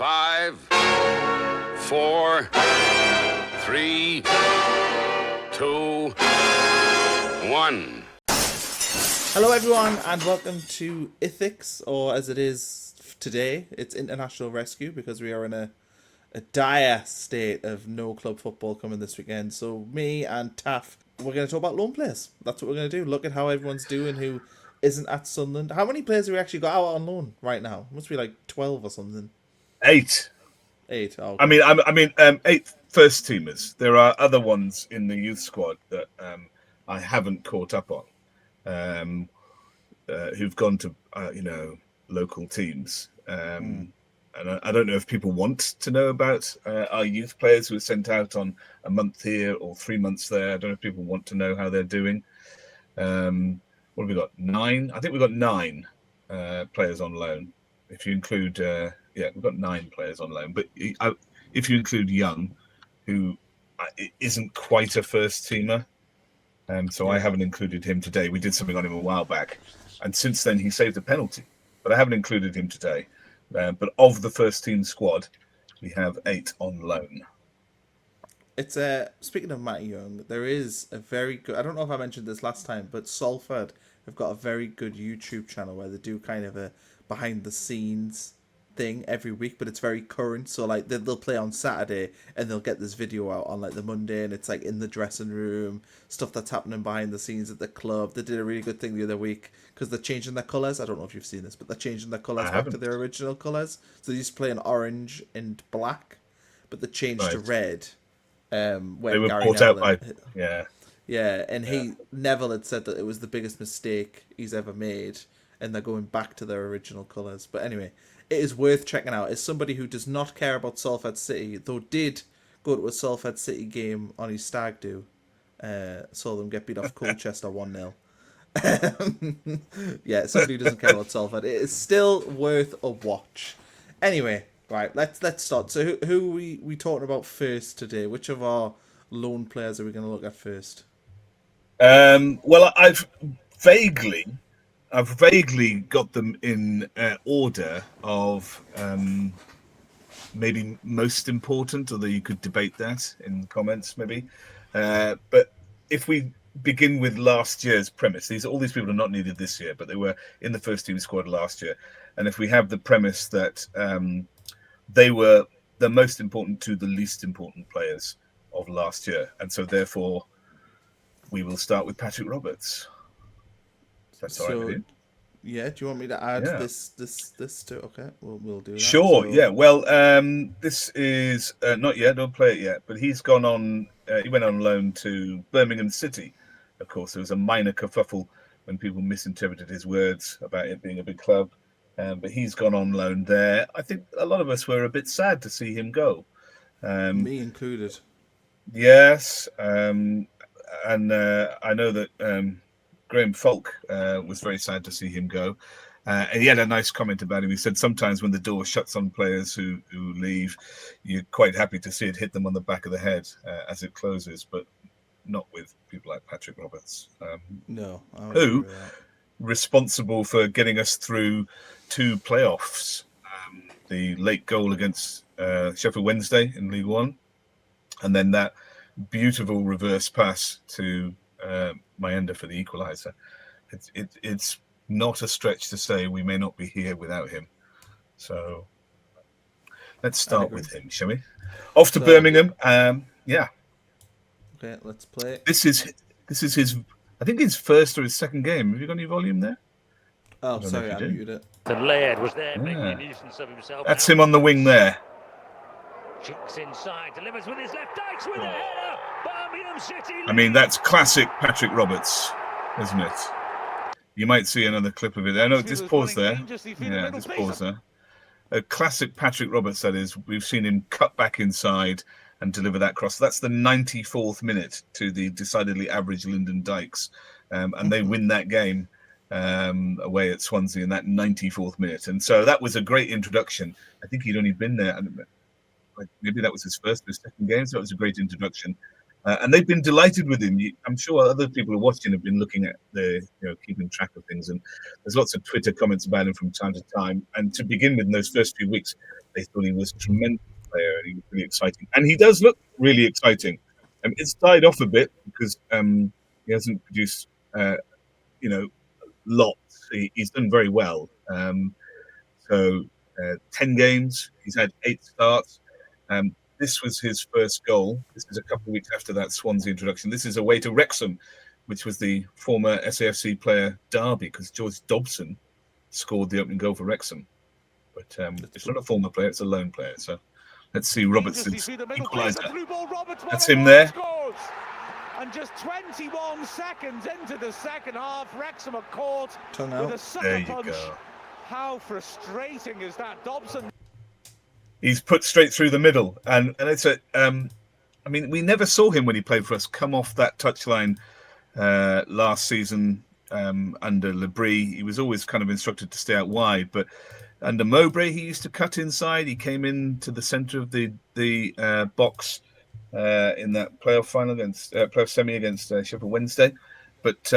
5, 4, 3, 2, 1. Hello everyone and welcome to Ethics, or as it is today, it's International Rescue, because we are in a dire state of no club football coming this weekend. So me and Taff, we're going to talk about loan players. That's what we're going to do. Look at how everyone's doing who isn't at Sunderland. How many players have we actually got out on loan right now? Must be like 12 or something. 8. 8. Oh, okay. I mean, 8 first teamers. There are other ones in the youth squad that I haven't caught up on, who've gone to local teams. And I don't know if people want to know about our youth players who are sent out on a month here or 3 months there. I don't know if people want to know how they're doing. What have we got? 9? I think we've got 9 players on loan. If you include, we've got 9 players on loan. But if you include Young, who isn't quite a first teamer, I haven't included him today. We did something on him a while back, and since then he saved a penalty. But I haven't included him today. But of the first team squad, we have 8 on loan. It's speaking of Matty Young, there is a very good, I don't know if I mentioned this last time, but Salford have got a very good YouTube channel where they do kind of a behind the scenes thing every week, but it's very current. So like they'll play on Saturday and they'll get this video out on like the Monday, and it's like in the dressing room, stuff that's happening behind the scenes at the club. They did a really good thing the other week because they're changing their colours. I don't know if you've seen this, but they're changing their colours back to their original colours. So they used to play in orange and black, but they changed to red. When they were Gary bought Neville out by Neville had said that it was the biggest mistake he's ever made, and they're going back to their original colours. But anyway, it is worth checking out. As somebody who does not care about Salford City, though did go to a Salford City game on his stag do, saw them get beat off Colchester 1-0. Yeah, somebody who doesn't care about Salford, it is still worth a watch. Anyway, right, let's start. So who are we talking about first today? Which of our loan players are we going to look at first? Well, I've vaguely got them in order of maybe most important, although you could debate that in the comments maybe. But if we begin with last year's premise, all these people are not needed this year, but they were in the first team squad last year. And if we have the premise that they were the most important to the least important players of last year, and so therefore we will start with Patrick Roberts. That's all right with you? Yeah, do you want me to add this to? Okay, we'll do that. Sure, yeah. Well, this is not yet. Don't play it yet. But he's gone on. He went on loan to Birmingham City. Of course, there was a minor kerfuffle when people misinterpreted his words about it being a big club. But he's gone on loan there. I think a lot of us were a bit sad to see him go. Me included. Yes, and I know that Graham Falk was very sad to see him go. And he had a nice comment about him. He said sometimes when the door shuts on players who leave, you're quite happy to see it hit them on the back of the head as it closes, but not with people like Patrick Roberts. No. Who responsible for getting us through 2 playoffs. The late goal against Sheffield Wednesday in League One, and then that beautiful reverse pass to Mayenda for the equaliser. It's not a stretch to say we may not be here without him. So let's start with him, shall we? Off to Birmingham. Okay, let's play. This is his, I think, his first or his second game. Have you got any volume there? Oh, sorry, I muted it. And Laird was there making a nuisance of himself. That's him on the wing there. Chicks inside, delivers with his left, Dykes with a header. Birmingham City. I mean, that's classic Patrick Roberts, isn't it? You might see another clip of it. I know, just pause there. Yeah, just pause there. A classic Patrick Roberts, that is. We've seen him cut back inside and deliver that cross. That's the 94th minute to the decidedly average Lyndon Dykes. And they win that game away at Swansea in that 94th minute. And so that was a great introduction. I think he'd only been there, maybe that was his first or second game, so it was a great introduction. And they've been delighted with him. I'm sure other people who are watching have been looking at keeping track of things. And there's lots of Twitter comments about him from time to time. And to begin with, in those first few weeks, They thought he was a tremendous player and he was really exciting. And he does look really exciting. It's died off a bit because he hasn't produced, you know, lots. He's done very well. So 10 games, he's had 8 starts. This was his first goal. This is a couple of weeks after that Swansea introduction. This is away to Wrexham, which was the former SAFC player Derby, because George Dobson scored the opening goal for Wrexham. But it's not a former player, it's a loan player. So let's see Robertson's equaliser. That's him there. And just 21 seconds into the second half, Wrexham are caught with a sucker punch. Go. How frustrating is that, Dobson? He's put straight through the middle, and it's a. I mean, we never saw him when he played for us come off that touchline last season under Labrie. He was always kind of instructed to stay out wide, but under Mowbray, he used to cut inside. He came into the centre of the box in that playoff final against playoff semi against Sheffield Wednesday. But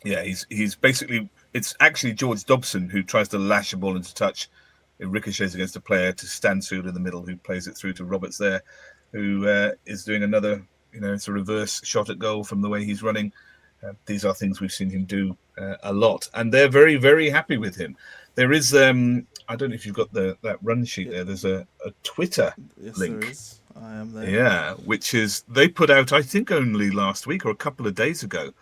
yeah, he's basically, it's actually George Dobson who tries to lash a ball into touch. It ricochets against a player to Stansfield in the middle, who plays it through to Roberts there, who is doing another, it's a reverse shot at goal from the way he's running. These are things we've seen him do a lot, and they're very, very happy with him. There is, I don't know if you've got that run sheet there. There's a Twitter link. There is. I am there. Yeah, which is, they put out, I think, only last week or a couple of days ago,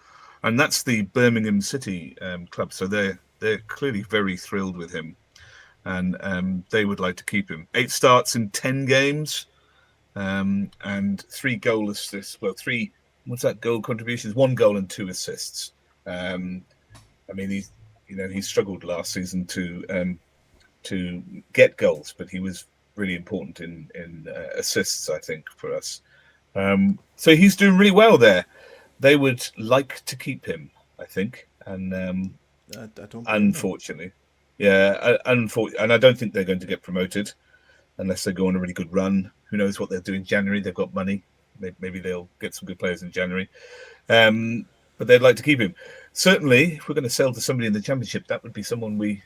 and that's the Birmingham City club. So they're clearly very thrilled with him, and they would like to keep him. 8 starts in 10 games, and 3 goal assists. Well, 3. What's that goal contributions? 1 goal and 2 assists. I mean, he struggled last season to get goals, but he was really important in assists, I think, for us. So he's doing really well there. They would like to keep him, I think, and I don't. Unfortunately, yeah, and I don't think they're going to get promoted unless they go on a really good run. Who knows what they'll do in January? They've got money. Maybe they'll get some good players in January. But they'd like to keep him. Certainly, if we're going to sell to somebody in the Championship, that would be someone we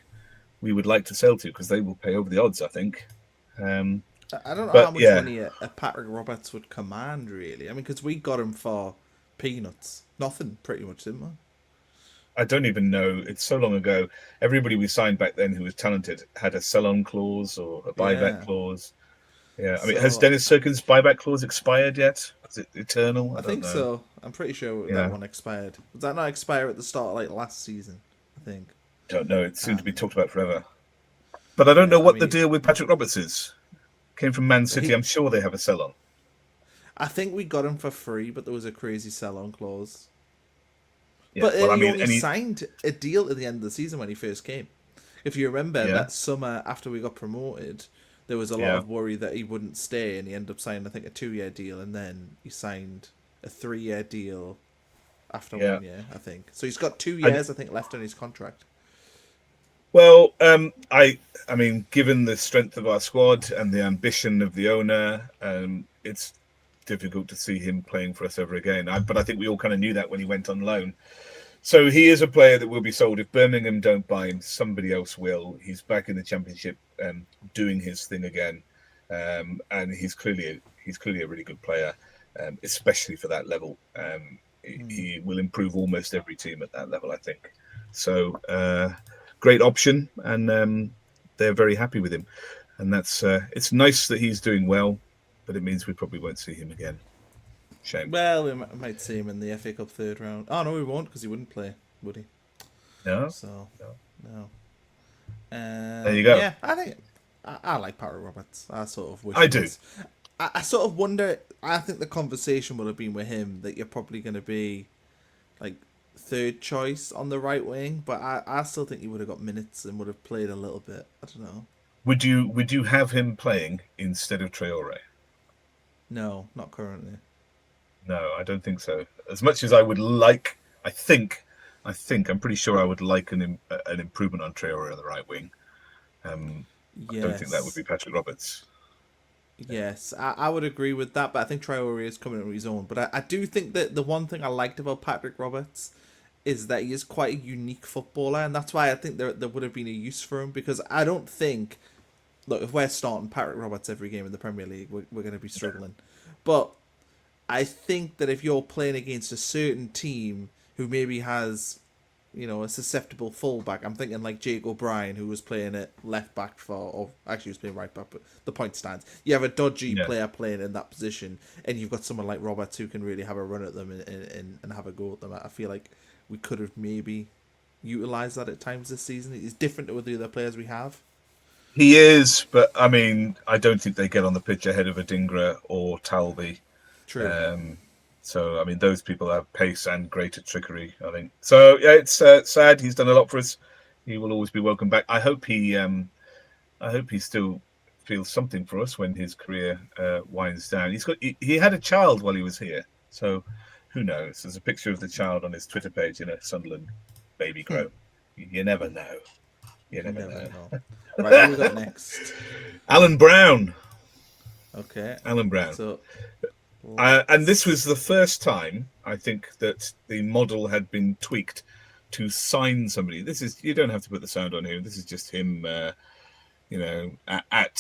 would like to sell to, because they will pay over the odds, I think. I don't know how much money a Patrick Roberts would command, really. I mean, because we got him for peanuts. Nothing, pretty much, didn't we? I don't even know. It's so long ago. Everybody we signed back then who was talented had a sell-on clause or a buyback clause. Yeah, I mean, has Dennis Serkin's buyback clause expired yet? Is it eternal? I think know. So. I'm pretty sure that one expired. Did that not expire at the start of last season? I think. Don't know. It seemed to be talked about forever. But I don't know what the deal with Patrick Roberts is. Came from Man City. I'm sure they have a sell-on. I think we got him for free, but there was a crazy sell-on clause. Yeah, but he only signed a deal at the end of the season when he first came. If you remember, that summer after we got promoted, there was a lot of worry that he wouldn't stay, and he ended up signing, I think, a 2-year deal, and then he signed a 3-year deal after 1 year, I think. So he's got 2 years, I think, left on his contract. Well, I mean, given the strength of our squad and the ambition of the owner, it's difficult to see him playing for us ever again. But I think we all kind of knew that when he went on loan. So he is a player that will be sold. If Birmingham don't buy him, somebody else will. He's back in the Championship, doing his thing again, and he's clearly a really good player, especially for that level. He will improve almost every team at that level, I think. So great option, and they're very happy with him. And that's it's nice that he's doing well, but it means we probably won't see him again. Shame. Well, we might see him in the FA Cup 3rd round. Oh, no, we won't, because he wouldn't play, would he? No. So, no. There you go. Yeah, I think I like Patrick Roberts. I sort of wish. I do. I sort of wonder. I think the conversation would have been with him that you're probably going to be like 3rd choice on the right wing, but I still think he would have got minutes and would have played a little bit. I don't know. Would you have him playing instead of Traore? No, not currently. No, I don't think so. As much as I would like, I think I'm pretty sure I would like an improvement on Traore on the right wing. I don't think that would be Patrick Roberts. Yes, I would agree with that, but I think Traore is coming on his own. But I do think that the one thing I liked about Patrick Roberts is that he is quite a unique footballer, and that's why I think there would have been a use for him, because I don't think look, if we're starting Patrick Roberts every game in the Premier League, we're going to be struggling. But I think that if you're playing against a certain team who maybe has, a susceptible fullback, I'm thinking like Jake O'Brien, who was playing at left back or actually he was playing right back, but the point stands. You have a dodgy player playing in that position, and you've got someone like Roberts who can really have a run at them and have a go at them. I feel like we could have maybe utilised that at times this season. It's different to the other players we have. He is, but I mean, I don't think they get on the pitch ahead of Adingra or Talby. True. So, I mean, those people have pace and greater trickery, I think. So, yeah, it's sad. He's done a lot for us. He will always be welcome back. I hope he still feels something for us when his career winds down. He had a child while he was here, so who knows? There's a picture of the child on his Twitter page in a Sunderland baby grow. You never know. You never know. Right, who we got next? Alan Browne. Okay. Alan Browne. So, and this was the first time, I think, that the model had been tweaked to sign somebody. You don't have to put the sound on here. This is just him, at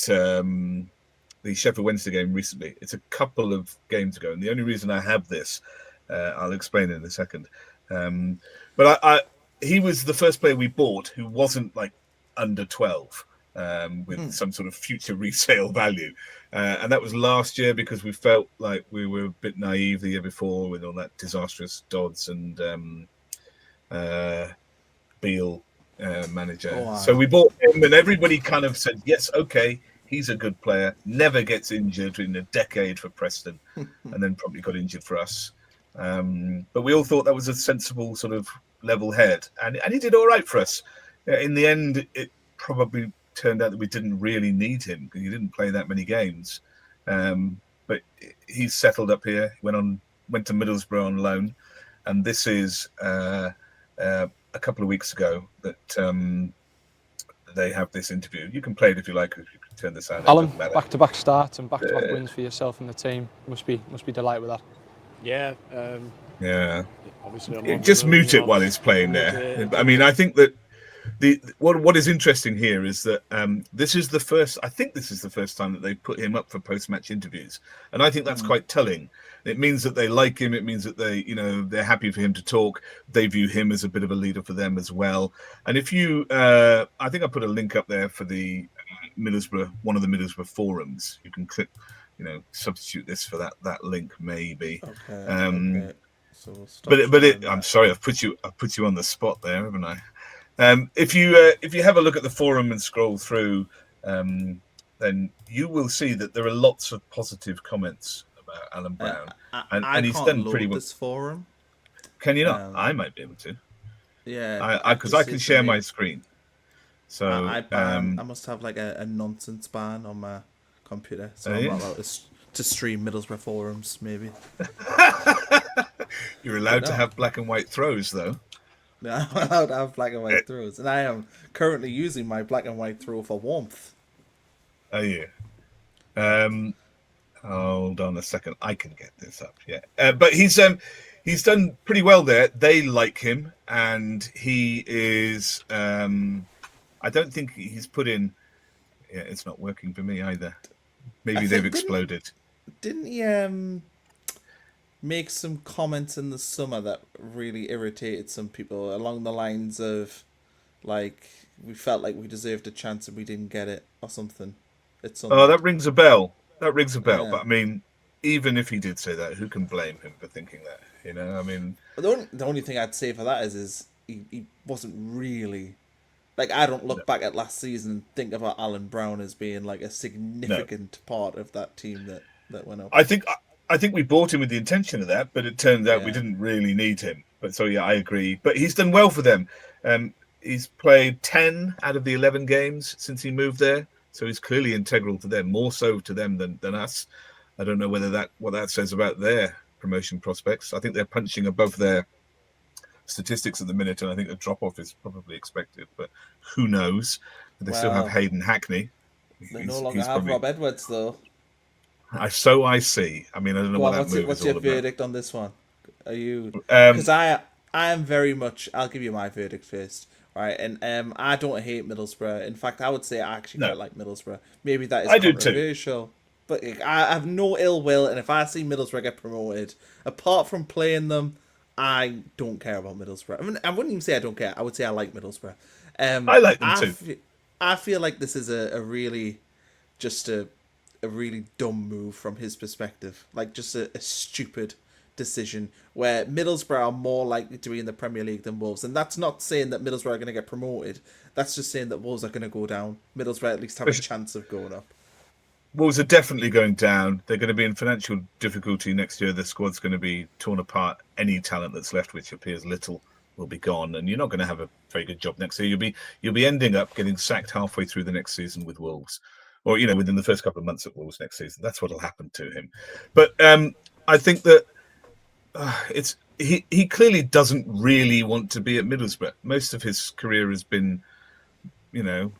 the Sheffield Wednesday game recently. It's a couple of games ago. And the only reason I have this, I'll explain in a second. But he was the first player we bought who wasn't like under 12. With some sort of future resale value. And that was last year because we felt like we were a bit naive the year before with all that disastrous Dodds and Beale manager. Oh, wow. So we bought him and everybody kind of said, yes, okay, he's a good player, never gets injured in a decade for Preston and then probably got injured for us. But we all thought that was a sensible sort of level head. And he did all right for us. In the end, it probably turned out that we didn't really need him because he didn't play that many games. But he's settled up here. Went to Middlesbrough on loan, and this is a couple of weeks ago that they have this interview. You can play it if you like. If you can turn the sound. Alan, back-to-back starts and back-to-back wins for yourself and the team. Must be delighted with that. Yeah. Yeah. Obviously, just mute it while it's playing there. I mean, I think that. What is interesting here is that this is the first time that they put him up for post-match interviews, and I think that's quite telling. It means that they like him. It means that they're happy for him to talk. They view him as a bit of a leader for them as well. And if you, I think I put a link up there for the one of the Middlesbrough forums. You can click, substitute this for that link maybe. Okay. Okay. So I'm sorry, I've put you on the spot there, haven't I? If you have a look at the forum and scroll through, then you will see that there are lots of positive comments about Alan Browne, and he's done pretty well. This forum, can you not? I might be able to. Yeah, because I can share my screen. So I must have like a nonsense ban on my computer, so I'm not allowed to stream Middlesbrough forums. Maybe you're allowed to have black and white throws, though. I'm allowed to have black and white throws, and I am currently using my black and white throw for warmth. Are you? Hold on a second. I can get this up. Yeah, but he's done pretty well there. They like him, and he is. I don't think he's put in. Yeah, it's not working for me either. Maybe they've exploded. Didn't he? Make some comments in the summer that really irritated some people along the lines of, like, we felt like we deserved a chance and we didn't get it or something. Oh, that rings a bell. Yeah. But I mean, even if he did say that, who can blame him for thinking that? I mean, the only thing I'd say for that is he wasn't really, like, I don't look back at last season and think about Alan Browne as being like a significant part of that team that went up. I think we bought him with the intention of that, but it turned out we didn't really need him. But so, yeah, I agree. But he's done well for them. He's played 10 out of the 11 games since he moved there. So he's clearly integral to them, more so to them than us. I don't know what that says about their promotion prospects. I think they're punching above their statistics at the minute, and I think a drop-off is probably expected. But who knows? They still have Hayden Hackney. They no longer have Rob Edwards, though. So I see. I mean, I don't know what that move is all about. What's your verdict on this one? Are you? Because I am very much. I'll give you my verdict first. right? And I don't hate Middlesbrough. In fact, I would say I actually quite like Middlesbrough. Maybe that is I do too. controversial, but I have no ill will. And if I see Middlesbrough get promoted, apart from playing them, I don't care about Middlesbrough. I mean, I wouldn't even say I don't care. I would say I like Middlesbrough. I like them too. I feel like this is a really dumb move from his perspective. Like just a stupid decision where Middlesbrough are more likely to be in the Premier League than Wolves. And that's not saying that Middlesbrough are going to get promoted. That's just saying that Wolves are going to go down. Middlesbrough at least have a chance of going up. Wolves are definitely going down. They're going to be in financial difficulty next year. The squad's going to be torn apart. Any talent that's left, which appears little, will be gone, and you're not going to have a very good job next year. You'll be ending up getting sacked halfway through the next season with Wolves, or within the first couple of months at Wolves next season. That's what'll happen to him. But I think that he clearly doesn't really want to be at Middlesbrough. Most of his career has been,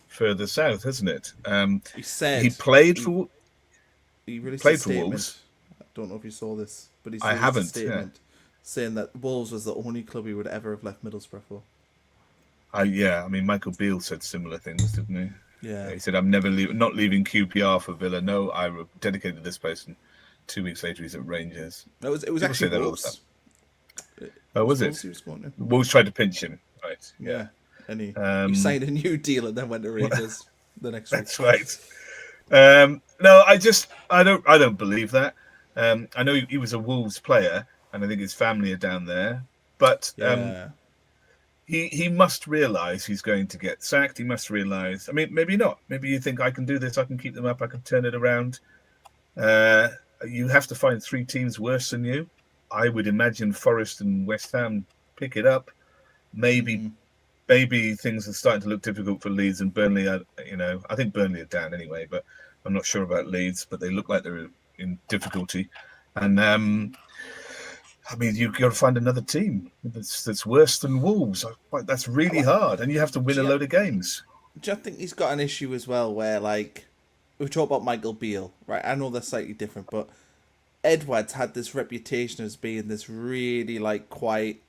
further south, hasn't it? He played for. He released played a statement. For Wolves. I don't know if you saw this, but he I haven't. A statement saying that Wolves was the only club he would ever have left Middlesbrough for. I mean, Michael Beale said similar things, didn't he? Yeah. He said, "I'm not leaving QPR for Villa. No, I dedicated this place." And 2 weeks later, he's at Rangers. No, it was actually Wolves. Oh, was it? Wolves tried to pinch him, right? Yeah. And he signed a new deal and then went to Rangers the next week. That's right. No, I don't believe that. I know he was a Wolves player, and I think his family are down there. But he must realise he's going to get sacked. He must realise. I mean, maybe not. Maybe you think I can do this. I can keep them up. I can turn it around. You have to find 3 teams worse than you. I would imagine Forest and West Ham pick it up. Maybe things are starting to look difficult for Leeds and Burnley. I think Burnley are down anyway, but I'm not sure about Leeds. But they look like they're in difficulty. And I mean, you've got to find another team that's worse than Wolves. That's really hard, and you have to win a load of games. Do you think he's got an issue as well where, like, we talk about Michael Beale, right? I know they're slightly different, but Edwards had this reputation as being this really, like, quite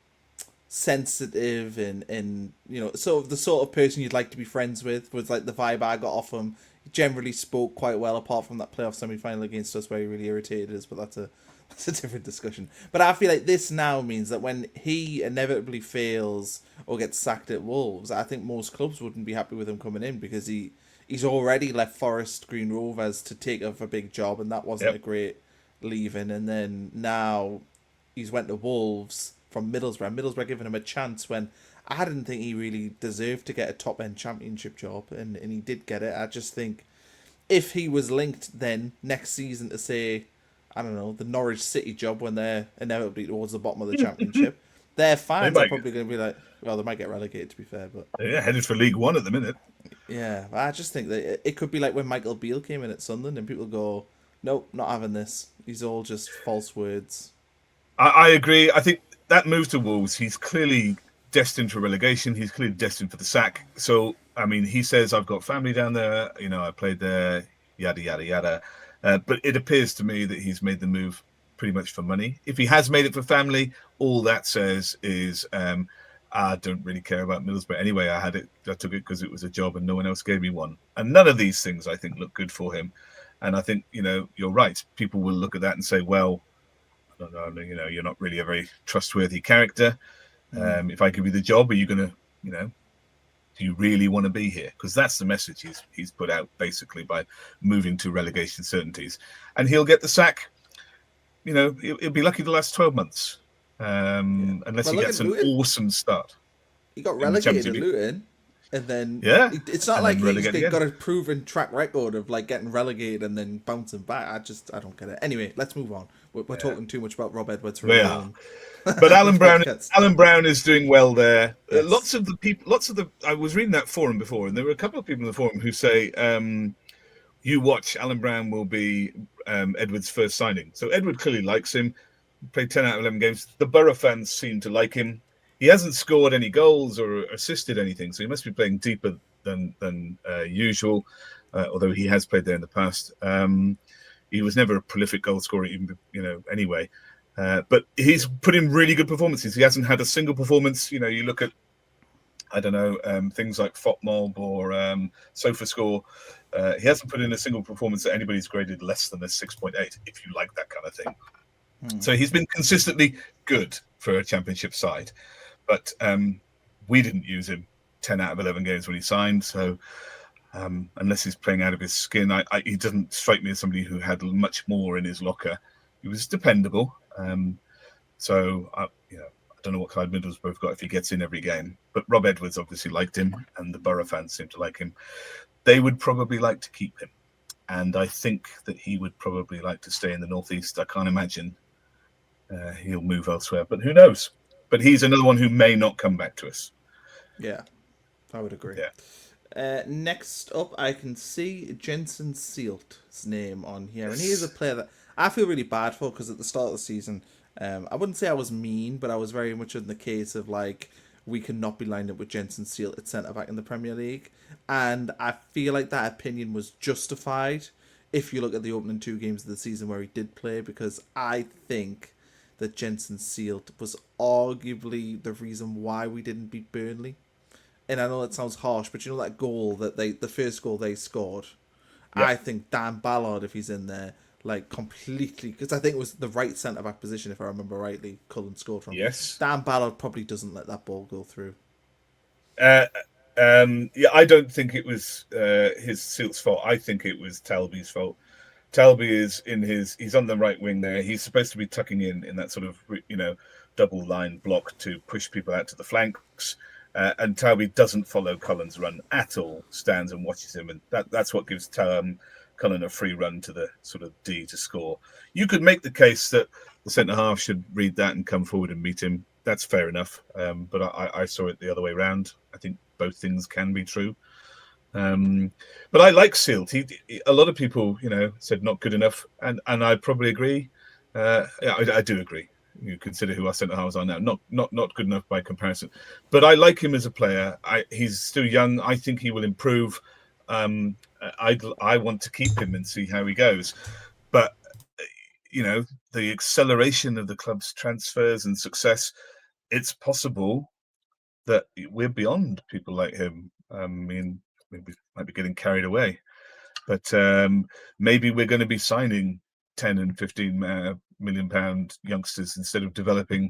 sensitive and sort of the sort of person you'd like to be friends with, was like the vibe I got off him. He generally spoke quite well, apart from that playoff semi-final against us where he really irritated us, but that's a different discussion. But I feel like this now means that when he inevitably fails or gets sacked at Wolves, I think most clubs wouldn't be happy with him coming in, because he's already left Forest Green Rovers to take up a big job, and that wasn't a great leaving. And then now he's went to Wolves from Middlesbrough. Middlesbrough giving him a chance when I didn't think he really deserved to get a top-end championship job, and he did get it. I just think if he was linked then next season to, say, I don't know, the Norwich City job when they're inevitably towards the bottom of the championship, their fans are probably going to be like, well, they might get relegated, to be fair. But yeah, headed for League One at the minute. Yeah, I just think that it could be like when Michael Beale came in at Sunderland and people go, nope, not having this. These all just false words. I agree. I think that move to Wolves, he's clearly destined for relegation. He's clearly destined for the sack. So, I mean, he says, I've got family down there. I played there, yada, yada, yada. But it appears to me that he's made the move pretty much for money. If he has made it for family, all that says is, I don't really care about Middlesbrough anyway. I took it because it was a job and no one else gave me one. And none of these things, I think, look good for him. And I think, you're right. People will look at that and say, well, I don't know, you're not really a very trustworthy character. If I give you the job, are you going to, do you really want to be here? Because that's the message he's put out, basically, by moving to relegation certainties. And he'll get the sack. He'll be lucky the last 12 months, unless he gets an awesome start. He got relegated at Luton, and then it's not like he's got a proven track record of like getting relegated and then bouncing back. I don't get it. Anyway, let's move on. We're talking too much about Rob Edwards. But Alan Browne is doing well there. Yes. I was reading that forum before, and there were a couple of people in the forum who say, you watch, Alan Browne will be Edwards' first signing. So Edward clearly likes him. He played 10 out of 11 games. The Borough fans seem to like him. He hasn't scored any goals or assisted anything, so he must be playing deeper than usual, although he has played there in the past. He was never a prolific goal scorer, anyway. But he's put in really good performances. He hasn't had a single performance. You look at I don't know, things like FOTMob or SofaScore. He hasn't put in a single performance that anybody's graded less than a 6.8, if you like that kind of thing. So he's been consistently good for a championship side. But we didn't use him 10 out of 11 games when he signed. So unless he's playing out of his skin, he doesn't strike me as somebody who had much more in his locker. He was dependable. So I don't know what Clyde Middlesbrough got if he gets in every game. But Rob Edwards obviously liked him, and the Borough fans seem to like him. They would probably like to keep him. And I think that he would probably like to stay in the Northeast. I can't imagine he'll move elsewhere. But who knows? But he's another one who may not come back to us. Yeah, I would agree. Yeah. Next up, I can see Jenson Seelt's name on here. And he is a player that I feel really bad for, because at the start of the season, I wouldn't say I was mean, but I was very much in the case of, like, we cannot be lined up with Jenson Seelt at centre-back in the Premier League. And I feel like that opinion was justified if you look at the opening 2 games of the season where he did play, because I think that Jenson Seelt was arguably the reason why we didn't beat Burnley. And I know that sounds harsh, but you know that goal that the first goal they scored? Yeah. I think Dan Ballard, if he's in there, like completely, because I think it was the right centre-back position, if I remember rightly, Cullen scored from. Yes. Dan Ballard probably doesn't let that ball go through. Yeah, I don't think it was his Seelt's fault. I think it was Talby's fault. Talby is he's on the right wing there. He's supposed to be tucking in that sort of, double line block to push people out to the flanks. And Talby doesn't follow Cullen's run at all, stands and watches him. And that's what gives Cullen a free run to the sort of D to score. You could make the case that the centre-half should read that and come forward and meet him. That's fair enough. But I saw it the other way around. I think both things can be true. But I like Seelt. A lot of people, said not good enough, and I probably agree. I do agree. You consider who our centre halves are now, not good enough by comparison. But I like him as a player. He's still young. I think he will improve. I want to keep him and see how he goes. But the acceleration of the club's transfers and success, it's possible that we're beyond people like him. I mean, maybe might be getting carried away, but maybe we're going to be signing 10 and 15 million pound youngsters instead of developing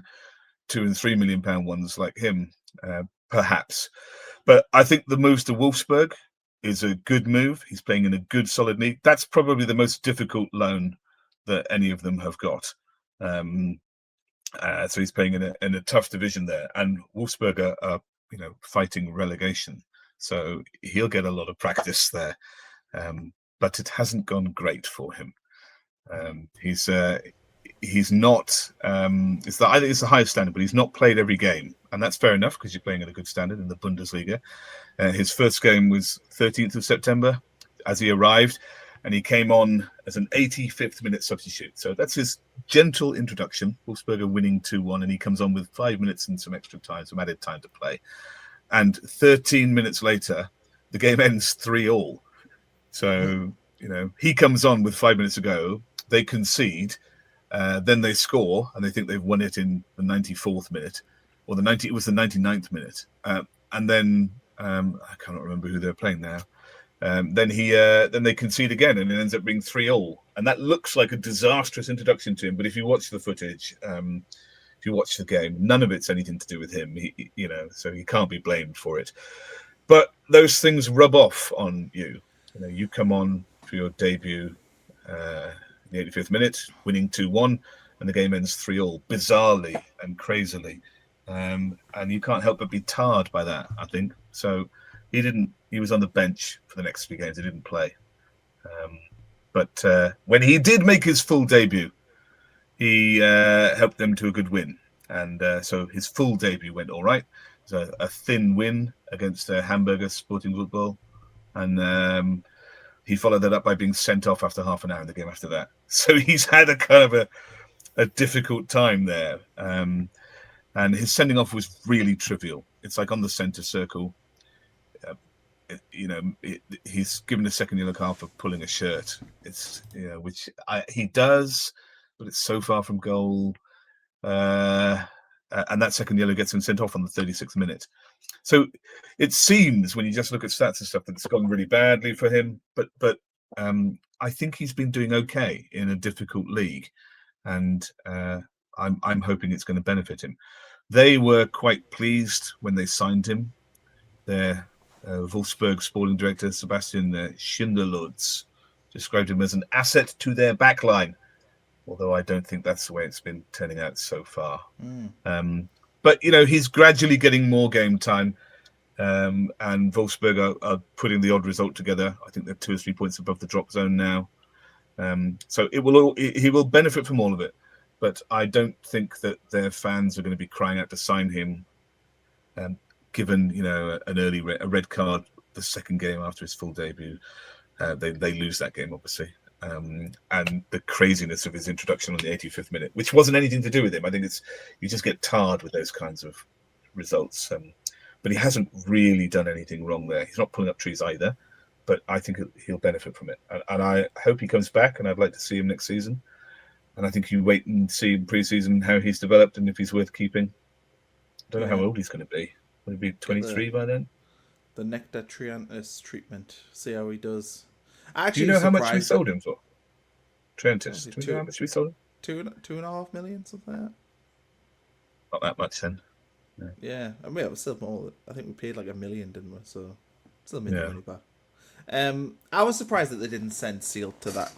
2 and 3 million pound ones like him, perhaps. But I think the moves to Wolfsburg is a good move. He's playing in a good, solid league. That's probably the most difficult loan that any of them have got. So he's playing in a tough division there, and Wolfsburg are fighting relegation. So he'll get a lot of practice there, but it hasn't gone great for him. He's not. I think it's the highest standard, but he's not played every game, and that's fair enough because you're playing at a good standard in the Bundesliga. His first game was 13th of September, as he arrived, and he came on as an 85th minute substitute. So that's his gentle introduction. Wolfsburg are winning 2-1, and he comes on with 5 minutes and some extra time, some added time to play. And 13 minutes later, the game ends 3-3. So, he comes on with 5 minutes to go. They concede. Then they score, and they think they've won it in the 94th minute. Or it was the 99th minute. And then, I cannot remember who they're playing now. Then they concede again, and it ends up being 3-3. And that looks like a disastrous introduction to him. But if you watch the footage, if you watch the game, none of it's anything to do with him. So he can't be blamed for it. But those things rub off on you. You come on for your debut in the 85th minute, winning 2-1, and the game ends 3-3, bizarrely and crazily. And you can't help but be tarred by that, I think. So he was on the bench for the next 3 games. He didn't play. But when he did make his full debut, he helped them to a good win. And so his full debut went all right. It was a thin win against Hamburger Sporting Football. And he followed that up by being sent off after half an hour in the game after that. So he's had a kind of a difficult time there. And his sending off was really trivial. It's like on the centre circle. He's given a second yellow card for pulling a shirt. It's which he does, but it's so far from goal. And that second yellow gets him sent off on the 36th minute. So it seems when you just look at stats and stuff that it's gone really badly for him. But I think he's been doing okay in a difficult league, and I'm hoping it's going to benefit him. They were quite pleased when they signed him. Their Wolfsburg sporting director Sebastian Schinderlutz described him as an asset to their backline, although I don't think that's the way it's been turning out so far. But, he's gradually getting more game time, and Wolfsburg are putting the odd result together. I think they're 2 or 3 points above the drop zone now. So he will benefit from all of it. But I don't think that their fans are going to be crying out to sign him, given, a red card the second game after his full debut. They lose that game, obviously. And the craziness of his introduction on the 85th minute, which wasn't anything to do with him. I think you just get tarred with those kinds of results. But he hasn't really done anything wrong there. He's not pulling up trees either, but I think he'll benefit from it. And I hope he comes back, and I'd like to see him next season. And I think you wait and see in pre-season how he's developed and if he's worth keeping. I don't know how old he's going to be. Will he be 23 by then? The Nectar Triantis treatment. See how he does. Do you know how much we sold him for? Triantis. Do you know how much we sold him? 2.5 million, something like that. Not that much then. Yeah, I mean, it was still more. I think we paid like $1 million, didn't we? So still made the money back. I was surprised that they didn't send Seelt to that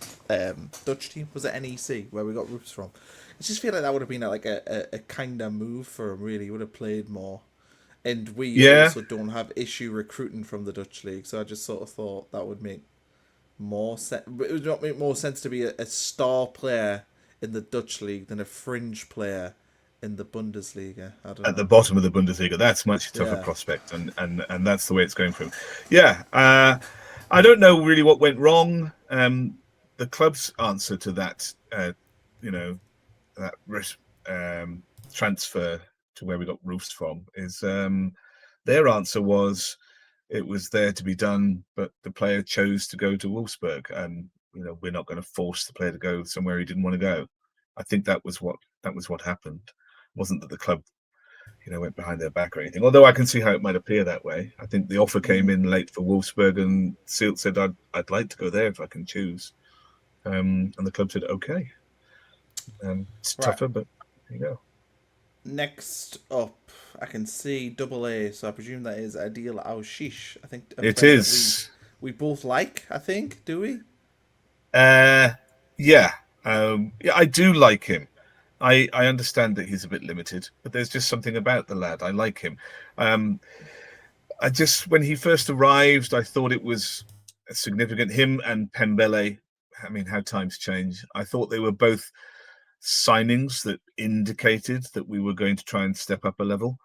Dutch team. Was it NEC where we got Roofs from? I just feel like that would have been like a kind of move for him. Really, he would have played more. And we also don't have issue recruiting from the Dutch league, so I just sort of thought that would make more sense. It would not make more sense to be a star player in the Dutch league than a fringe player in the Bundesliga. I don't know. At the bottom of the Bundesliga, that's much tougher prospect, and that's the way it's going for him. Yeah, I don't know really what went wrong. The club's answer to that, that transfer to where we got Roofs from is their answer was it was there to be done, but the player chose to go to Wolfsburg, and we're not going to force the player to go somewhere he didn't want to go. I think that was what happened. It wasn't that the club went behind their back or anything, although I can see how it might appear that way. I think the offer came in late for Wolfsburg, and Seelt said, I'd like to go there if I can choose. And the club said, okay. It's tougher, but there you go. Next up, I can see AA, so I presume that is Adil Aouchiche. I think it is. We both like, I think, do we? Yeah, I do like him. I understand that he's a bit limited, but there's just something about the lad. I like him. When he first arrived, I thought it was significant. Him and Pembele, I mean, how times change. I thought they were both signings that indicated that we were going to try and step up a level.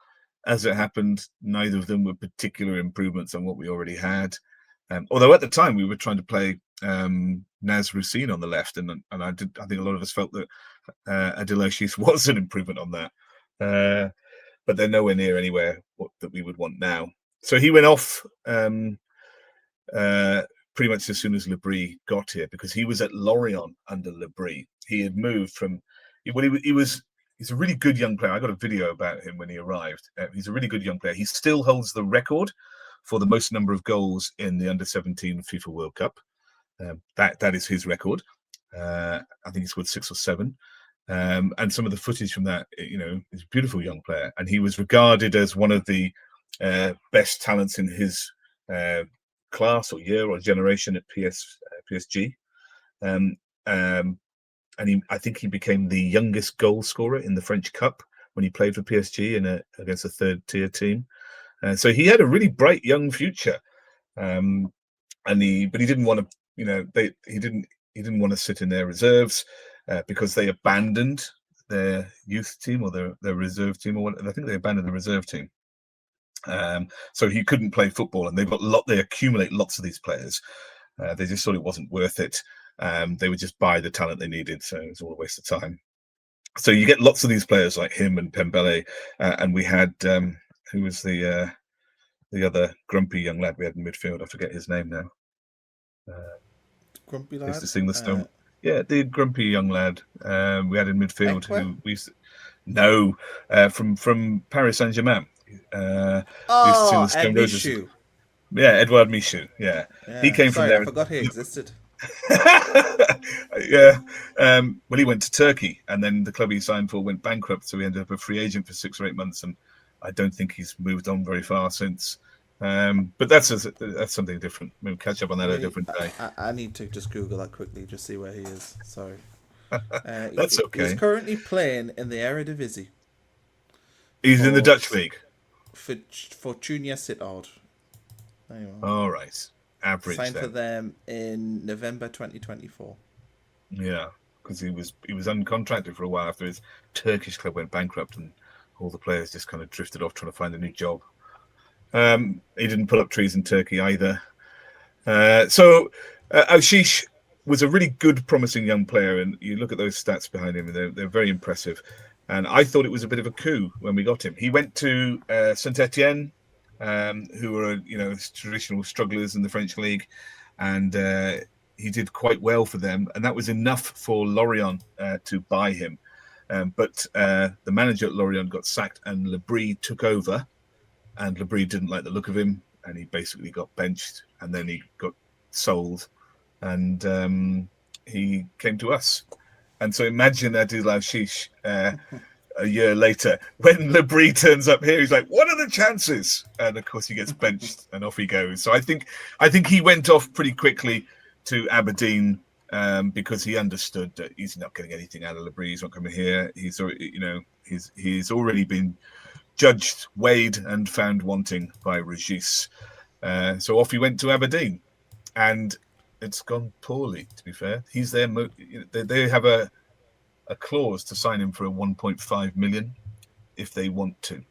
As it happened, neither of them were particular improvements on what we already had. Although at the time we were trying to play Nazriy Rusyn on the left, and I think a lot of us felt that Adil Aouchiche was an improvement on that, but they're nowhere near anywhere that we would want now. So he went off pretty much as soon as Lebris got here, because he was at Lorient under Lebris. He had moved from he's a really good young player. I got a video about him when he arrived. He's a really good young player. He still holds the record for the most number of goals in the under-17 FIFA World Cup. That is his record. I think he scored 6 or 7. And some of the footage from that, he's a beautiful young player. And he was regarded as one of the best talents in his class or year or generation at PSG. I think he became the youngest goal scorer in the French Cup when he played for PSG against a third-tier team. So he had a really bright young future, but he didn't want to. He didn't want to sit in their reserves because they abandoned their youth team or their reserve team, or what, I think they abandoned the reserve team. So he couldn't play football, and they accumulate lots of these players. They just thought it wasn't worth it. They would just buy the talent they needed, so it was all a waste of time. So you get lots of these players like him and Pembele, and we had who was the other grumpy young lad we had in midfield? I forget his name now. Grumpy lad? Used to sing the stone. Yeah, the grumpy young lad we had in midfield from Paris Saint-Germain. Oh, Ed Michu. Yeah, Edouard Michu. Yeah. He came from there. I forgot he existed. Yeah. Well, he went to Turkey, and then the club he signed for went bankrupt, so he ended up a free agent for 6 or 8 months, and I don't think he's moved on very far since. But that's something different. We'll catch up on that a different day. I need to just Google that quickly, just see where he is. Sorry. That's okay. He's currently playing in the Eredivisie. He's in the Dutch league. For Fortuna Sittard. All right. Average. Signed for them in November 2024. Yeah, because he was uncontracted for a while after his Turkish club went bankrupt, and all the players just kind of drifted off trying to find a new job. He didn't pull up trees in Turkey either. So Aouchiche was a really good, promising young player, and you look at those stats behind him, and they're very impressive. And I thought it was a bit of a coup when we got him. He went to Saint-Etienne, who were traditional strugglers in the French league, and he did quite well for them, and that was enough for Lorient to buy him. But the manager at Lorient got sacked, and Lebris took over, and Lebris didn't like the look of him, and he basically got benched, and then he got sold, and he came to us. And so imagine Adil Aouchiche a year later, when Lebris turns up here, he's like, "What are the chances?" And of course, he gets benched, and off he goes. So I think he went off pretty quickly to Aberdeen because he understood that he's not getting anything out of Lebris. He's not coming here. He's already been judged, weighed, and found wanting by Regis. So off he went to Aberdeen, and it's gone poorly. To be fair, he's there. They have a clause to sign him for 1.5 million if they want to,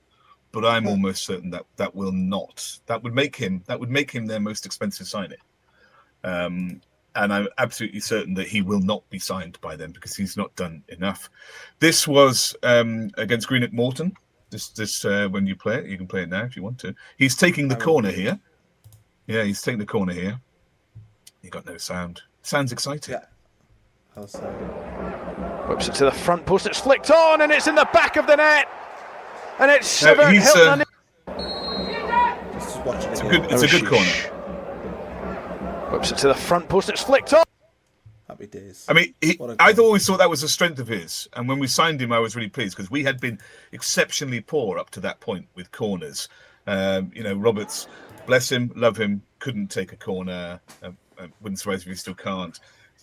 but I'm almost certain that will not. That would make him their most expensive signing. And I'm absolutely certain that he will not be signed by them because he's not done enough. This was against Greenock Morton. This when you play it, you can play it now if you want to. He's taking the corner here. Yeah, he's taking the corner here. You got no sound. Sounds exciting. Yeah. How so? Whips it to the front post. It's flicked on, and it's in the back of the net. And it's Hilton. It's a good corner. Whips it to the front post. It's flicked on. Happy days. I mean, I always thought that was a strength of his. And when we signed him, I was really pleased because we had been exceptionally poor up to that point with corners. Roberts, bless him, love him, couldn't take a corner. Wouldn't surprise if he still can't.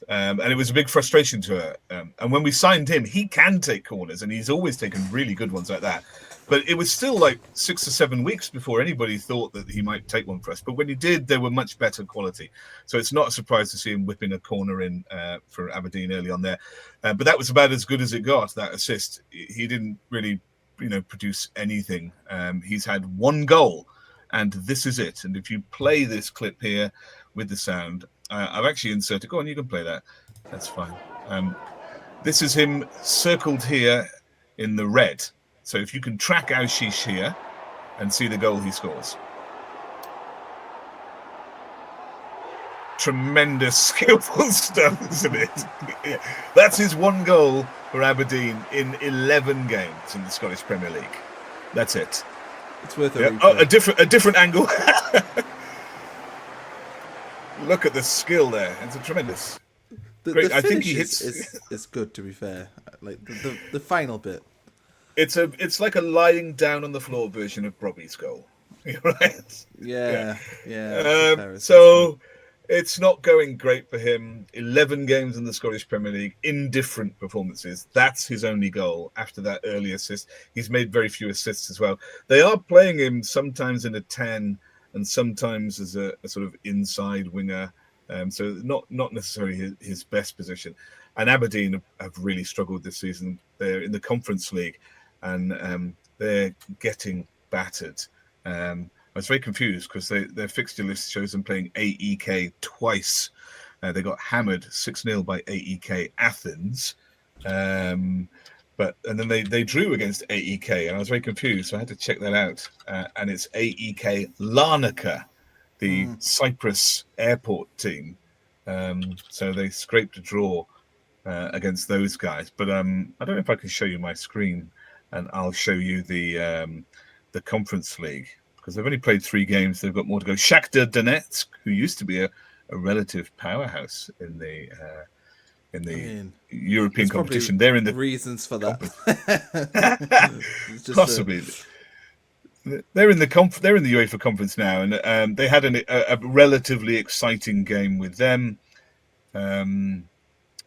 And it was a big frustration to her. And when we signed him, he can take corners, and he's always taken really good ones like that. But it was still like 6 or 7 weeks before anybody thought that he might take one for us. But when he did, they were much better quality. So it's not a surprise to see him whipping a corner in for Aberdeen early on there. But that was about as good as it got, that assist. He didn't really, produce anything. He's had one goal, and this is it. And if you play this clip here with the sound, I've actually inserted. Go on, you can play that. That's fine. This is him circled here in the red. So if you can track Aouchiche here and see the goal he scores. Tremendous, skillful stuff, isn't it? Yeah. That's his one goal for Aberdeen in 11 games in the Scottish Premier League. That's it. It's worth a different angle. Look at the skill there. It's a tremendous. The I think he hits. Is good, to be fair. Like the final bit. It's like a lying down on the floor version of Bromley's goal, right? Yeah. So it's not going great for him. 11 games in the Scottish Premier League, indifferent performances. That's his only goal. After that early assist, he's made very few assists as well. They are playing him sometimes in a 10. And sometimes as a sort of inside winger, so not necessarily his best position. And Aberdeen have really struggled this season. They're in the Conference League, and they're getting battered. I was very confused because their fixture list shows them playing AEK twice. They got hammered 6-0 by AEK Athens. And then they drew against AEK, and I was very confused, so I had to check that out. And it's AEK Larnaca, the Cyprus airport team. So they scraped a draw against those guys. But I don't know if I can show you my screen, and I'll show you the the Conference League, because they've only played 3 games. They've got more to go. Shakhtar Donetsk, who used to be a relative powerhouse in the European competition. They're in the reasons for that. Possibly. They're in the UEFA Conference now, and they had a relatively exciting game with them.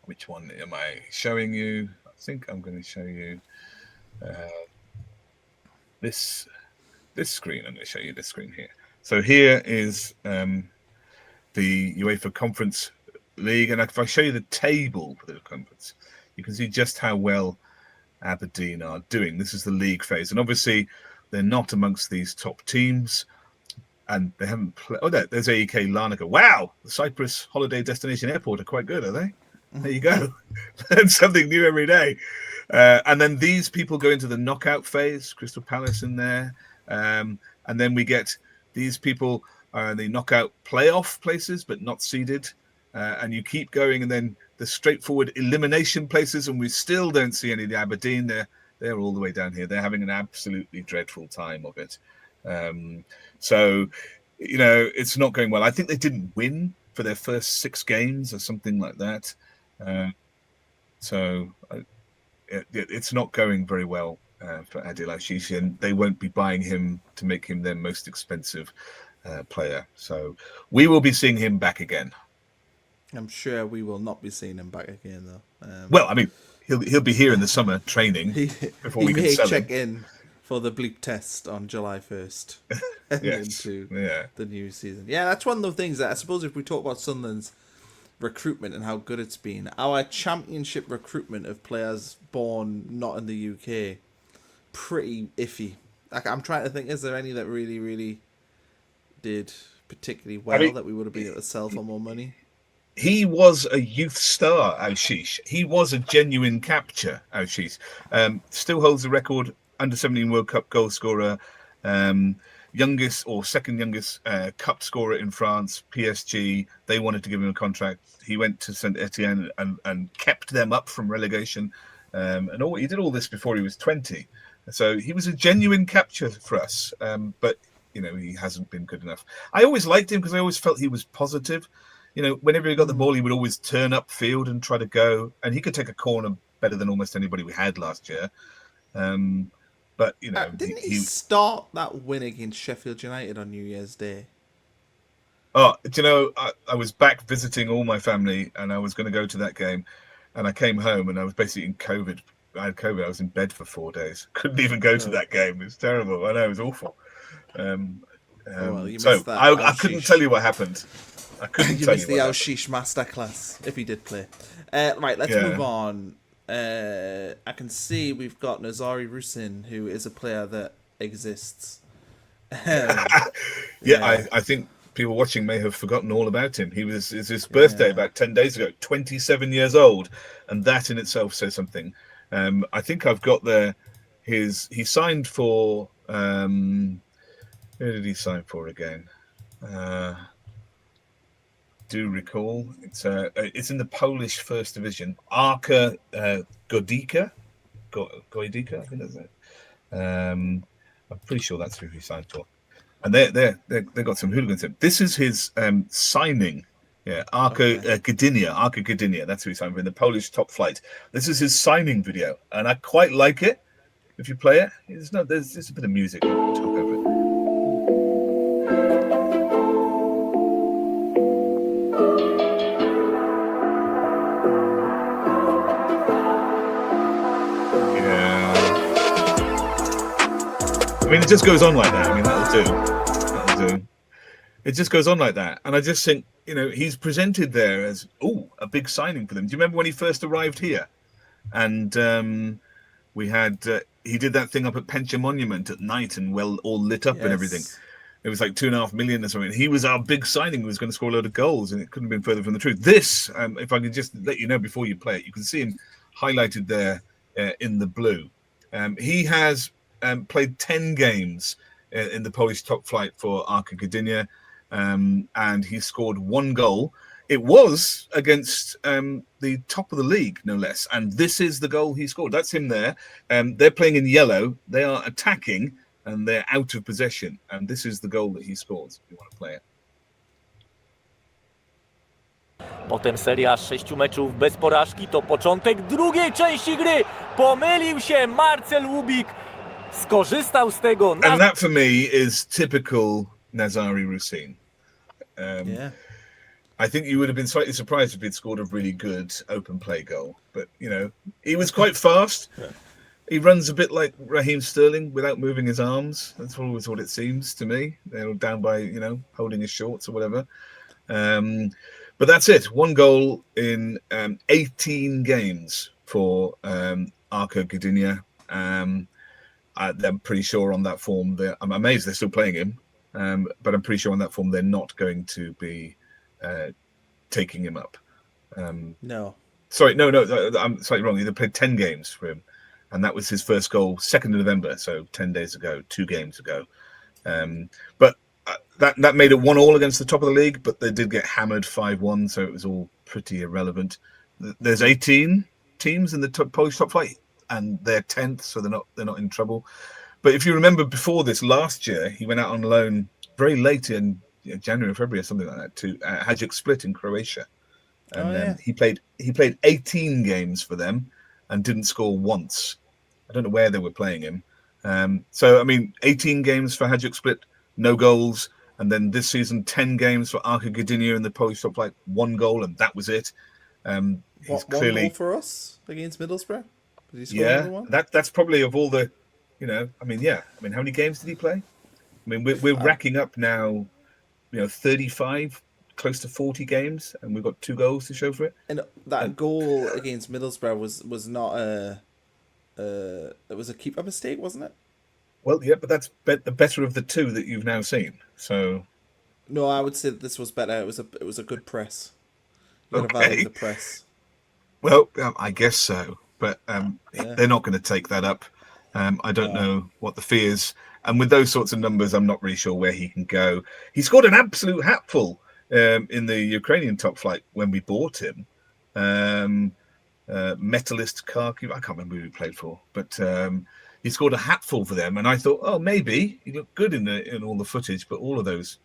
Which one am I showing you? I think I'm going to show you this screen. I'm going to show you this screen here. So here is the UEFA Conference League, and if I show you the table for the conference, you can see just how well Aberdeen are doing. This is the league phase, and obviously they're not amongst these top teams, and they haven't played. Oh, there's AEK Larnaca. Wow, the Cyprus holiday destination airport are quite good, are they? There you go. Learn something new every day. And then these people go into the knockout phase. Crystal Palace in there, and then we get these people are in the knockout playoff places, but not seeded. And you keep going, and then the straightforward elimination places, and we still don't see any of the Aberdeen. They're all the way down here. They're having an absolutely dreadful time of it. So, it's not going well. I think they didn't win for their first 6 games or something like that. It's not going very well for Adil Aouchiche, and they won't be buying him to make him their most expensive player. So we will be seeing him back again. I'm sure we will not be seeing him back again, though. Well, I mean, he'll be here in the summer training before we can sell him. He may check in for the bleep test on July 1st into the new season. Yeah, that's one of the things that I suppose if we talk about Sunderland's recruitment and how good it's been, our championship recruitment of players born not in the UK, pretty iffy. Like, I'm trying to think, is there any that really, really did particularly well that we would have been able to sell for more money? He was a youth star, Aouchiche. He was a genuine capture, Aouchiche. Still holds the record, under-17 World Cup goal scorer, youngest or second youngest cup scorer in France, PSG. They wanted to give him a contract. He went to Saint Etienne and kept them up from relegation. He did all this before he was 20. So he was a genuine capture for us. But, he hasn't been good enough. I always liked him because I always felt he was positive. Whenever he got the ball, he would always turn up field and try to go. And he could take a corner better than almost anybody we had last year. But, didn't he start that win against Sheffield United on New Year's Day? Oh, I was back visiting all my family, and I was going to go to that game. And I came home, and I was basically in COVID. I had COVID. I was in bed for 4 days. Couldn't even go to that game. It was terrible. I know, it was awful. So I couldn't tell you what happened. I couldn't tell you the Aouchiche masterclass if he did play. Right, let's move on. I can see we've got Nazriy Rusyn, who is a player that exists. I think people watching may have forgotten all about him. It's his birthday about 10 days ago, 27 years old, and that in itself says something. I think I've got he signed for who did he sign for again? Do recall it's in the Polish First Division. Arka Gojdica, I think that's it. I'm pretty sure that's who he signed for. And they got some hooligans in. This is his signing. Yeah, Arka Gdynia. That's who he signed for in the Polish top flight. This is his signing video, and I quite like it. If you play it, there's a bit of music on top of it. I mean, it just goes on like that. I mean, that'll do. It just goes on like that. And I just think, he's presented there as, a big signing for them. Do you remember when he first arrived here? And we had, he did that thing up at Pension Monument at night and all lit up and everything. It was like 2.5 million or something. He was our big signing. He was going to score a load of goals, and it couldn't have been further from the truth. This, if I could just let you know before you play it, you can see him highlighted there in the blue. He has played 10 games in the Polish top flight for Arka Gdynia, and he scored 1 goal. It was against the top of the league, no less. And this is the goal he scored. That's him there. They're playing in yellow. They are attacking. and they're out of possession. And this is the goal that he scores, if you want to play it. Potem seria 6 meczów bez porażki. To początek drugiej części gry. Pomylił się Marcel Łubik. Skorzystał z tego. And that for me is typical Nazriy Rusyn. I think you would have been slightly surprised if he'd scored a really good open play goal. But, he was quite fast. He runs a bit like Raheem Sterling without moving his arms. That's always what it seems to me. They're down by, holding his shorts or whatever. But that's it. 1 goal in 18 games for Arka Gdynia. I'm pretty sure on that form, I'm amazed they're still playing him. But I'm pretty sure on that form, they're not going to be taking him up. No. Sorry, no, I'm slightly wrong. They played 10 games for him. And that was his first goal, 2nd of November, so 10 days ago, 2 games ago. But that made it 1-1 against the top of the league, but they did get hammered 5-1, so it was all pretty irrelevant. There's 18 teams in the Polish top flight, and they're 10th, so they're not in trouble. But if you remember before this, last year, he went out on loan very late in January or February or something like that to Hajduk Split in Croatia. And he played 18 games for them and didn't score once. I don't know where they were playing him. 18 games for Hajduk Split, no goals. And then this season, 10 games for Arka Gdynia in the Polish top flight, 1 goal, and that was it. He's clearly 1 goal for us against Middlesbrough? Did he score another one? That's probably of all the, how many games did he play? We're racking up now, 35, close to 40 games, and we've got 2 goals to show for it. And that goal against Middlesbrough was not it was a keeper mistake, wasn't it? Well, yeah, but that's the better of the 2 that you've now seen. So, no, I would say that this was better. It was a good press. You got to value the press. Well, I guess so, but they're not going to take that up. I don't know what the fee is, and with those sorts of numbers, I'm not really sure where he can go. He scored an absolute hatful in the Ukrainian top flight when we bought him. Metalist Kharkiv, I can't remember who he played for, but he scored a hatful for them, and I thought, oh, maybe he looked good in all the footage, but all of those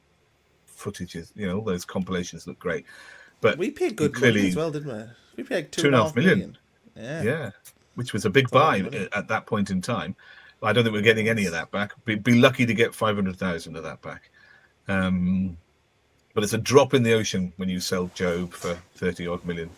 footages, all those compilations look great. But we paid good money as well, didn't we? We paid 2.5 million. Yeah, which was a big buy at that point in time. I don't think we're getting any of that back. Be lucky to get 500,000 of that back. But it's a drop in the ocean when you sell Job for 30-odd million.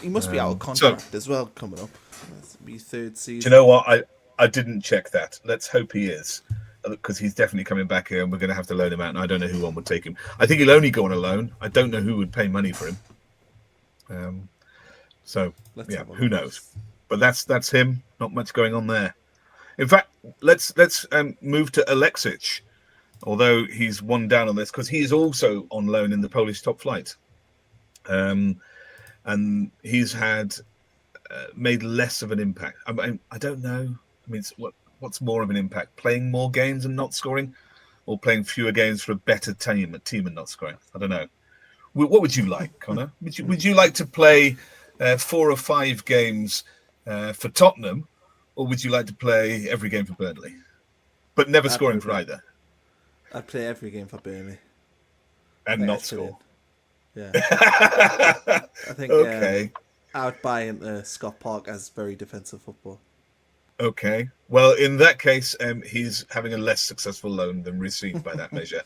He must be out of contract as well coming up. That's be 3rd season. Do you know what? I didn't check that. Let's hope he is, because he's definitely coming back here, and we're going to have to loan him out, and I don't know who one would take him. I think he'll only go on a loan. I don't know who would pay money for him. Who knows? But that's him. Not much going on there. In fact, let's move to Aleksic, although he's 1 down on this, because he is also on loan in the Polish top flight. And he's had made less of an impact. I don't know. What's more of an impact? Playing more games and not scoring, or playing fewer games for a better team and not scoring? I don't know. What would you like, Connor? Would you like to play 4 or 5 games for Tottenham, or would you like to play every game for Burnley, but never scoring for either? I'd play every game for Burnley and not score. Yeah, I think. Okay. I would buy into Scott Park as very defensive football. Okay. Well, in that case, he's having a less successful loan than Rusyn by that measure.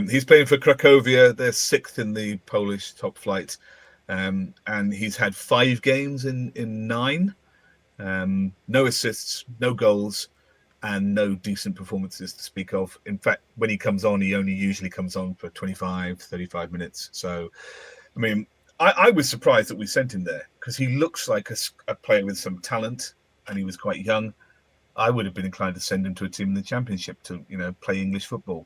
He's playing for Cracovia. They're 6th in the Polish top flight. And he's had 5 games in 9. No assists, no goals, and no decent performances to speak of. In fact, when he comes on, he only usually comes on for 25, 35 minutes. So, I was surprised that we sent him there, because he looks like a player with some talent, and he was quite young. I would have been inclined to send him to a team in the Championship to, play English football.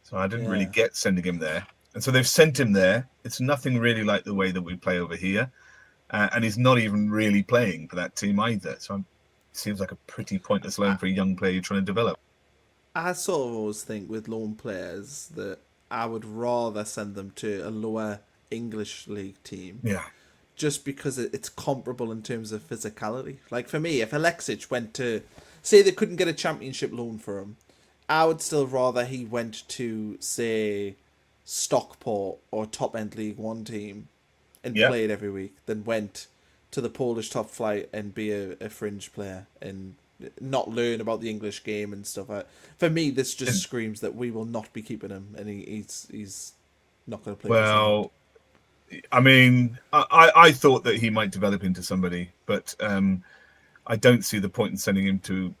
So I didn't really get sending him there. And so they've sent him there. It's nothing really like the way that we play over here. And he's not even really playing for that team either. So it seems like a pretty pointless loan for a young player you're trying to develop. I sort of always think with loan players that I would rather send them to a lower English league team. Yeah. Just because it's comparable in terms of physicality. Like for me, if Aleksic went to, say they couldn't get a Championship loan for him, I would still rather he went to, say, Stockport or top-end League One team and played every week than went to the Polish top flight and be a fringe player and not learn about the English game and stuff. For me, this just screams that we will not be keeping him, and he's not going to play. Well, I mean, I thought that he might develop into somebody, but I don't see the point in sending him to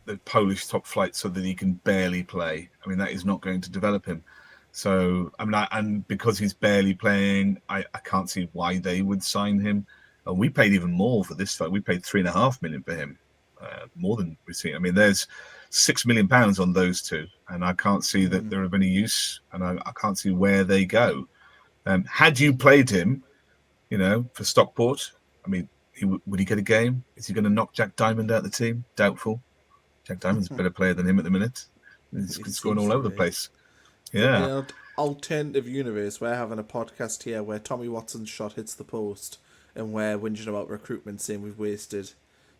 the Polish top flight so that he can barely play. I mean, that is not going to develop him. So, I mean, and because he's barely playing, I can't see why they would sign him. And we paid even more for this fight. We paid £3.5 million for him, more than we've seen. I mean, there's £6 million on those two, and I can't see that they're of any use, and I can't see where they go. Had you played him, for Stockport, I mean, would he get a game? Is he going to knock Jack Diamond out of the team? Doubtful. Jack Diamond's a better player than him at the minute. He's scoring all over the place. Yeah. In an alternative universe, we're having a podcast here where Tommy Watson's shot hits the post, and we're whinging about recruitment, saying we've wasted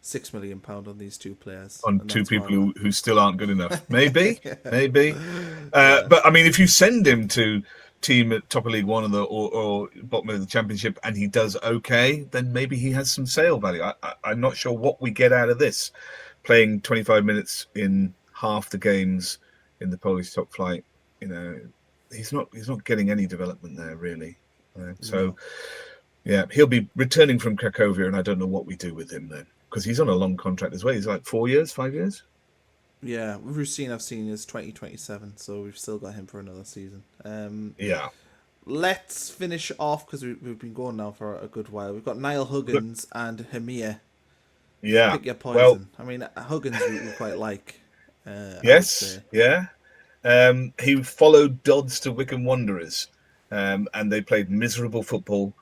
£6 million on these two players. On two people who still aren't good enough. Maybe. But, I mean, if you send him to team at top of League One or bottom of the Championship and he does okay, then maybe he has some sale value. I'm not sure what we get out of this. Playing 25 minutes in half the games in the Polish top flight, he's not getting any development there, really. So, he'll be returning from Cracovia, and I don't know what we do with him then, because he's on a long contract as well. He's like 4 years, 5 years. Yeah, Rusyn I've seen is 2027, so we've still got him for another season. Let's finish off, because we've been going now for a good while. We've got Niall Huggins and Hemir. Yeah. Pick your poison. Well, I mean, Huggins we quite like. Yes, he followed Dodds to Wycombe Wanderers, and they played miserable football,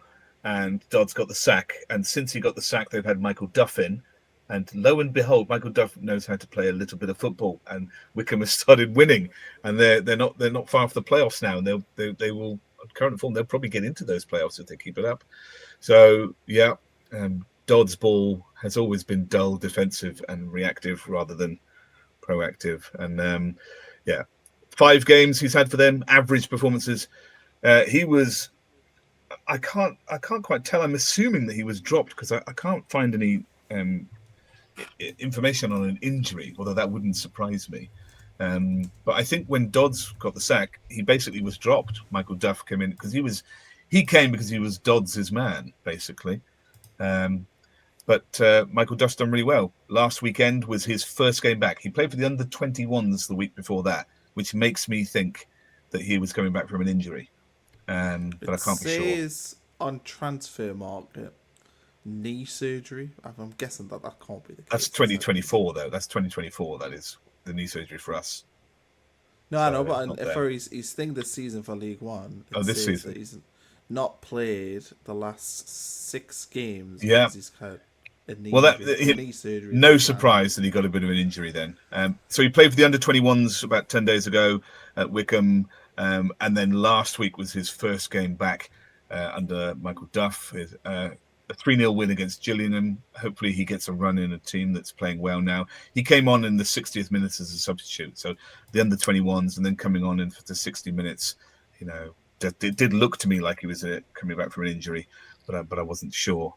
and Dodds got the sack. And since he got the sack, they've had Michael Duff in. And lo and behold, Michael Duff knows how to play a little bit of football, and Wycombe has started winning, and they're not far off the playoffs now, and they will, current form, they'll probably get into those playoffs if they keep it up. So Dodd's ball has always been dull, defensive, and reactive rather than proactive. And 5 games he's had for them, average performances. He was, I can't quite tell. I'm assuming that he was dropped because I can't find any information on an injury, although that wouldn't surprise me. But I think when Dodds got the sack, he basically was dropped. Michael Duff came in because he came because he was Dodds' man, basically. But Michael Duff's done really well. Last weekend was his first game back. He played for the under-21s the week before that, which makes me think that he was coming back from an injury. But I can't be sure. It says on transfer market, knee surgery. I'm guessing that can't be the case. That's 2024, though. That's 2024. That is the knee surgery for us. No, I know, but for his thing this season for League One, this season that he's not played the last 6 games. Yeah. He's had a knee, knee surgery. No surprise that he got a bit of an injury then. So he played for the under-21s about 10 days ago at Wycombe, and then last week was his first game back under Michael Duff. A 3-0 win against Gillingham. Hopefully he gets a run in a team that's playing well now. He came on in the 60th minutes as a substitute, so the under-21s, and then coming on in for the 60 minutes, it did look to me like he was coming back from an injury, but I wasn't sure.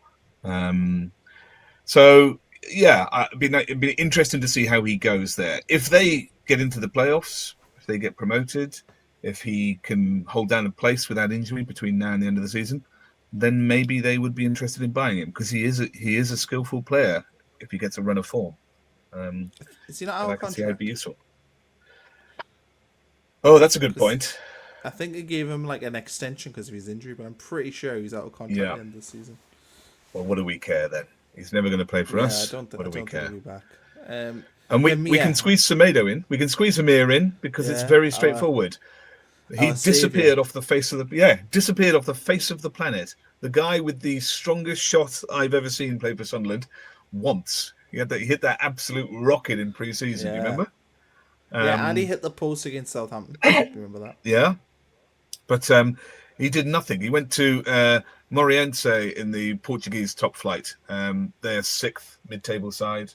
So it'd be interesting to see how he goes there. If they get into the playoffs, if they get promoted, if he can hold down a place without injury between now and the end of the season, then maybe they would be interested in buying him, because he is a skillful player if he gets a run of form. Is he not out of contract? See how it'd be useful. Oh, that's a good point. I think they gave him like an extension because of his injury, but I'm pretty sure he's out of contract at the end of the season. Well, what do we care then? He's never going to play for us. What do we care? He'll be back. And we can squeeze Semedo in. We can squeeze Hemir in because it's very straightforward. He disappeared off the face of the planet. The guy with the strongest shot I've ever seen play for Sunderland once. He hit that absolute rocket in pre-season. You remember? And he hit the post against Southampton. Remember that? Yeah, but he did nothing. He went to Moreirense in the Portuguese top flight. They're 6th mid-table side.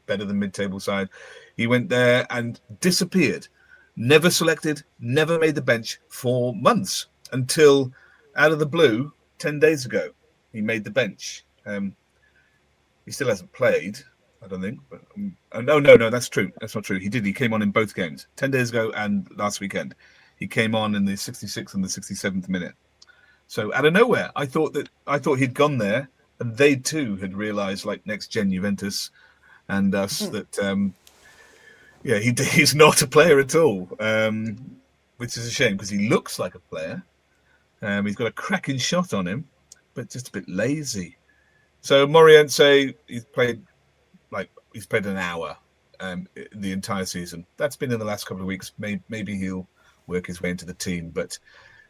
better than mid-table side. He went there and disappeared. Never selected, never made the bench for months until out of the blue, 10 days ago, he made the bench. He still hasn't played, I don't think. But, no, that's true. That's not true. He did. He came on in both games, 10 days ago and last weekend. He came on in the 66th and the 67th minute. So out of nowhere, I thought he'd gone there, and they too had realised, like next gen Juventus and us, that he's not a player at all, which is a shame because he looks like a player. He's got a cracking shot on him, but just a bit lazy. So Moriente, he's played an hour the entire season. That's been in the last couple of weeks. Maybe he'll work his way into the team, but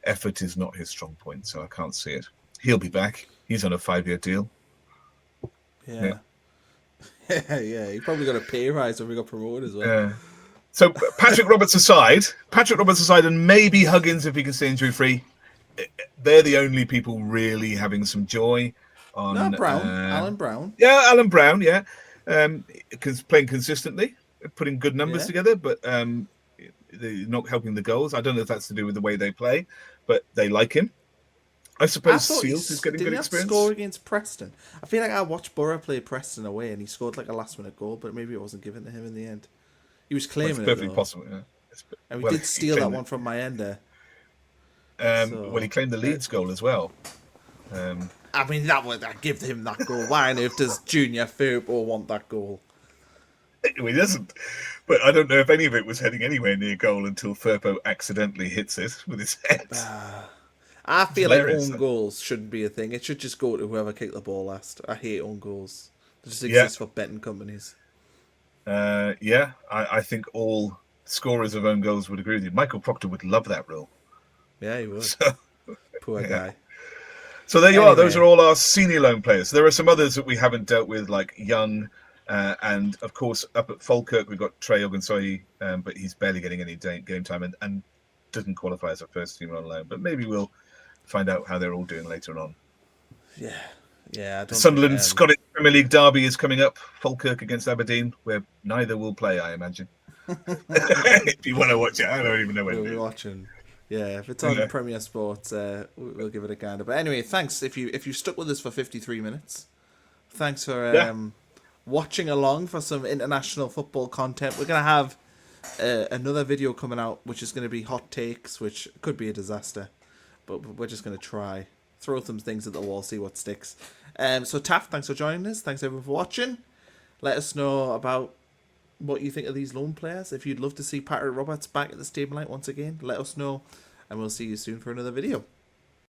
effort is not his strong point, so I can't see it. He'll be back. He's on a 5-year deal. Yeah. He probably got a pay rise when we got promoted as well. So Patrick Roberts aside, and maybe Huggins if he can stay injury free. They're the only people really having some joy. On Browne, Alan Browne. Yeah, Alan Browne. Yeah, playing consistently, putting good numbers together, but they're not helping the goals. I don't know if that's to do with the way they play, but they like him. I suppose Seelt is getting good experience. Score against Preston. I feel like I watched Borough play Preston away, and he scored like a last-minute goal, but maybe it wasn't given to him in the end. He was claiming it's perfectly it, possible. Yeah. And we did steal that one from my end there. He claimed the Leeds goal as well. I mean, I give him that goal. Why on earth does Junior Firpo want that goal? He doesn't. But I don't know if any of it was heading anywhere near goal until Firpo accidentally hits it with his head. I feel like own goals shouldn't be a thing. It should just go to whoever kicked the ball last. I hate own goals. It just exists for betting companies. I think all scorers of own goals would agree with you. Michael Proctor would love that rule. Yeah, he would. Poor guy. So there you are. Those are all our senior loan players. There are some others that we haven't dealt with, like Young, and of course up at Falkirk we've got Trey Ogunsoyi, but he's barely getting any game time and doesn't qualify as a first team on loan. But maybe we'll find out how they're all doing later on. Yeah. Sunderland Scottish Premier League derby is coming up. Falkirk against Aberdeen, where neither will play, I imagine. If you want to watch it, I don't even know when. We'll be watching. Yeah, if it's on Premier Sports, we'll give it a gander. But anyway, thanks if you stuck with us for 53 minutes. Thanks for watching along for some international football content. We're gonna have another video coming out, which is going to be hot takes, which could be a disaster, but we're just going to try throw some things at the wall, see what sticks. So Taff, thanks for joining us. Thanks everyone for watching. Let us know about what you think of these loan players. If you'd love to see Patrick Roberts back at the stable light once again, let us know, and we'll see you soon for another video.